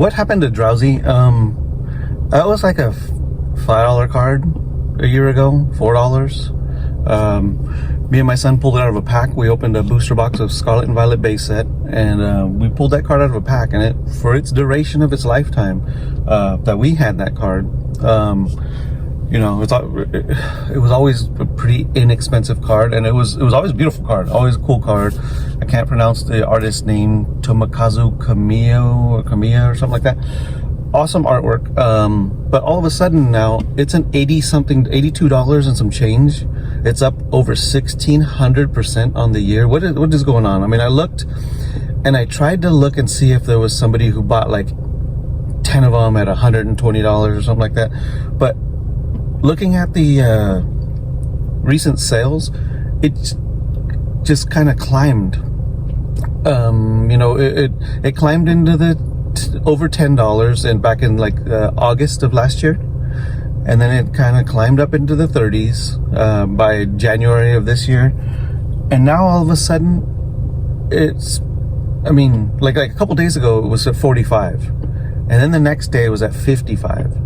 What happened to Drowzee? That was like a $5 card a year ago, $4. Me and my son pulled it out of a pack. We opened a booster box of Scarlet and Violet base set, and we pulled that card out of a pack. And for its duration of its lifetime, that we had that card, you know, it was always a pretty inexpensive card, and it was always a beautiful card, always a cool card. I can't pronounce the artist's name, Tomokazu Kamiya or something like that. Awesome artwork, but all of a sudden now it's an $82 and some change. It's up over 1,600% on the year. What is going on? I mean, I looked and I tried to look and see if there was somebody who bought like 10 of them at $120 or something like that, but looking at the recent sales, it just kind of climbed. You know, it climbed into the over $10 and back in like August of last year, and then it kind of climbed up into the 30s by January of this year, and now all of a sudden it's, I mean, like a couple days ago it was at 45, and then the next day it was at 55.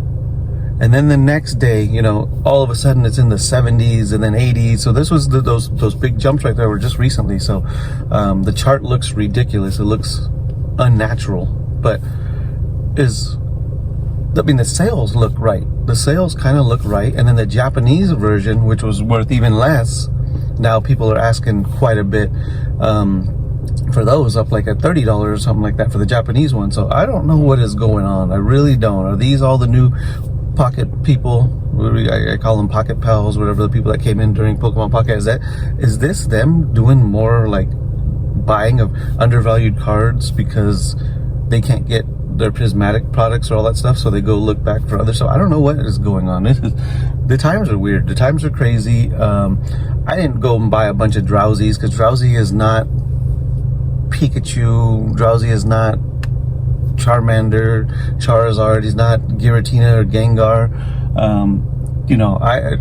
And then the next day, you know, all of a sudden it's in the 70s and then 80s. So this was those big jumps right there were just recently. So the chart looks ridiculous. It looks unnatural, but the sales look right. The sales kind of look right. And then the Japanese version, which was worth even less, now people are asking quite a bit for those, up like at $30 or something like that for the Japanese one. So I don't know what is going on. I really don't. Are these all the new Pocket people? I call them Pocket Pals, whatever, the people that came in during Pokemon Pocket. Is this them doing more like buying of undervalued cards because they can't get their prismatic products or all that stuff, so they go look back for others? So I don't know what is going on. The times are weird. The times are crazy. I didn't go and buy a bunch of Drowzees because Drowzee is not Pikachu. Drowzee is not Charmander, Charizard. He's not Giratina or Gengar. You know, I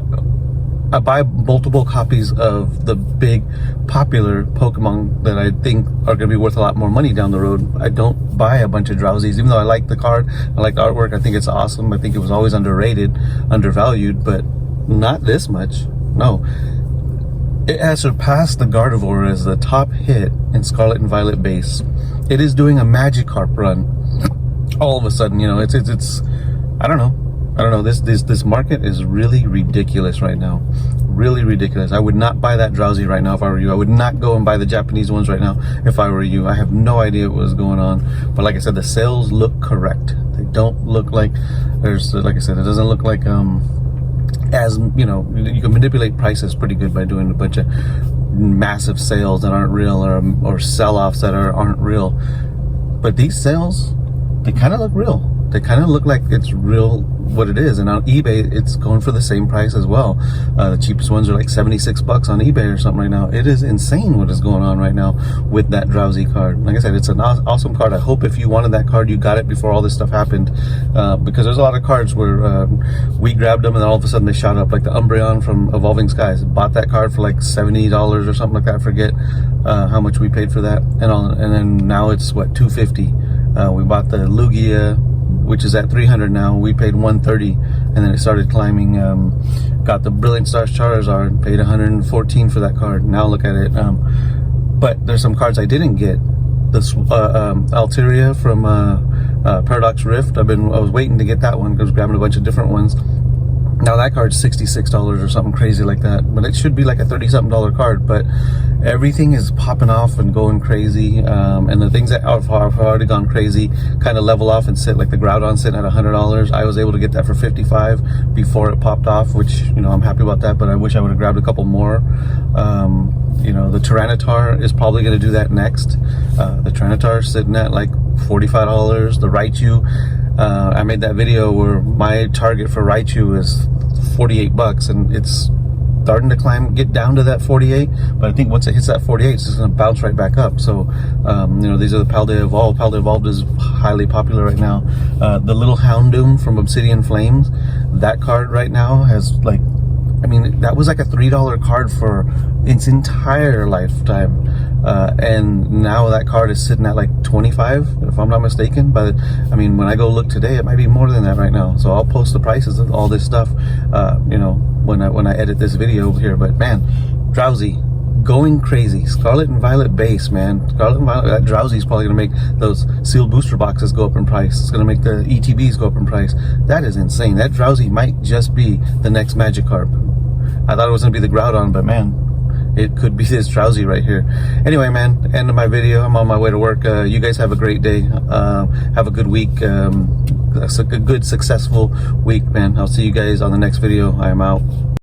buy multiple copies of the big popular Pokemon that I think are going to be worth a lot more money down the road. I don't buy a bunch of Drowzees, even though I like the card, I like the artwork, I think it's awesome. I think it was always underrated, undervalued, but not this much. No. It has surpassed the Gardevoir as the top hit in Scarlet and Violet base. It is doing a Magikarp run. All of a sudden, you know, it's I don't know. This market is really ridiculous right now. Really ridiculous. I would not buy that Drowzee right now if I were you. I would not go and buy the Japanese ones right now if I were you. I have no idea what was going on. But like I said, the sales look correct. They don't look like there's, like I said, it doesn't look like as, you know, you can manipulate prices pretty good by doing a bunch of massive sales that aren't real, or sell-offs that aren't real. But these sales, they kind of look real. They kind of look like it's real what it is. And on eBay, it's going for the same price as well. The cheapest ones are like $76 on eBay or something right now. It is insane what is going on right now with that Drowzee card. Like I said, it's an awesome card. I hope if you wanted that card, you got it before all this stuff happened. Because there's a lot of cards where we grabbed them and then all of a sudden they shot up. Like the Umbreon from Evolving Skies. Bought that card for like $70 or something like that. I forget how much we paid for that. And then now it's what, $250. We bought the Lugia, which is at $300 now. We paid $130, and then it started climbing. Got the Brilliant Stars Charizard, paid $114 for that card. Now look at it. But there's some cards I didn't get. This Altaria from Paradox Rift. I was waiting to get that one because I was grabbing a bunch of different ones. Now that card's $66 or something crazy like that, but it should be like a $30-something card. But everything is popping off and going crazy, and the things that have already gone crazy kind of level off and sit, like the Groudon sitting at $100. I was able to get that for $55 before it popped off, which, you know, I'm happy about that, but I wish I would have grabbed a couple more. You know, the Tyranitar is probably going to do that next. The Tyranitar is sitting at like $45. The Raichu, I made that video where my target for Raichu is $48, and it's starting to get down to that 48. But I think once it hits that 48, it's just going to bounce right back up. So, you know, these are the Paldea Evolved. Paldea Evolved is highly popular right now. The little Houndoom from Obsidian Flames, that card right now has like, I mean, that was like a $3 card for its entire lifetime. and now that card is sitting at like 25, if I'm not mistaken. But I mean, when I go look today, it might be more than that right now. So I'll post the prices of all this stuff, you know, when I edit this video here. But man, Drowzee going crazy. Scarlet and Violet base, man. Scarlet and Violet, that Drowzee is probably gonna make those sealed booster boxes go up in price. It's gonna make the ETBs go up in price. That is insane. That Drowzee might just be the next Magikarp. I thought it was gonna be the Groudon, but man, it could be this Drowzee right here. Anyway, man, end of my video. I'm on my way to work. You guys have a great day. Have a good week. That's a good, successful week, man. I'll see you guys on the next video. I am out.